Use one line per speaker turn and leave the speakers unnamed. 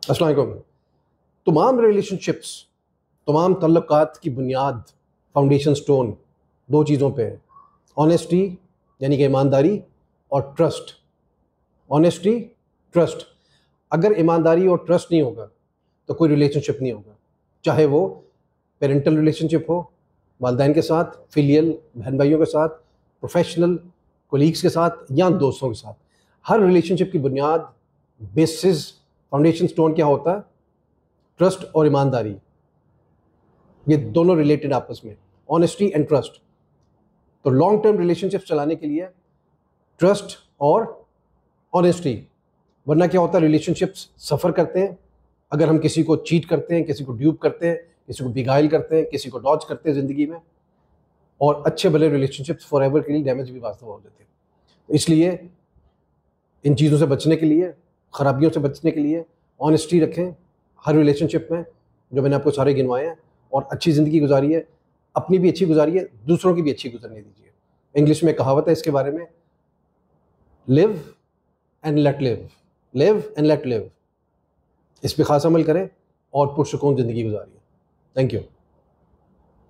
अस्सलाम वालेकुम। तमाम रिलेशनशिप्स, तमाम तल्लुकात की बुनियाद, फाउंडेशन स्टोन दो चीज़ों पे है। ऑनेस्टी यानी कि ईमानदारी और ट्रस्ट। Honesty, trust. अगर ईमानदारी और ट्रस्ट नहीं होगा तो कोई रिलेशनशिप नहीं होगा, चाहे वो पेरेंटल रिलेशनशिप हो, वालिदैन के साथ, फिलियल बहन भाइयों के साथ, प्रोफेशनल कोलीग्स के साथ या दोस्तों के साथ। हर रिलेशनशिप की बुनियाद, बेसिस, फाउंडेशन स्टोन क्या होता है? ट्रस्ट और ईमानदारी। ये दोनों रिलेटेड आपस में, ऑनेस्टी एंड ट्रस्ट। तो लॉन्ग टर्म रिलेशनशिप चलाने के लिए ट्रस्ट और ऑनेस्टी, वरना क्या होता है रिलेशनशिप्स सफ़र करते हैं अगर हम किसी को चीट करते हैं, किसी को ड्यूप करते हैं, किसी को बिगाइल करते हैं, किसी को डॉज करते हैं ज़िंदगी में, और अच्छे भले रिलेशनशिप्स फॉर एवर के लिए डैमेज भी वास्तव हो जाते हैं। इसलिए इन चीज़ों से बचने के लिए, ख़राबियों से बचने के लिए ऑनेस्टी रखें हर रिलेशनशिप में, जो मैंने आपको सारे गिनवाए हैं, और अच्छी ज़िंदगी गुजारिए, अपनी भी अच्छी गुजारिए, दूसरों की भी अच्छी गुजरने दीजिए। इंग्लिश में कहावत है इसके बारे में, live and let live, live and let live. इस पर ख़ास अमल करें और पुरसुकून ज़िंदगी गुजारिए। Thank you.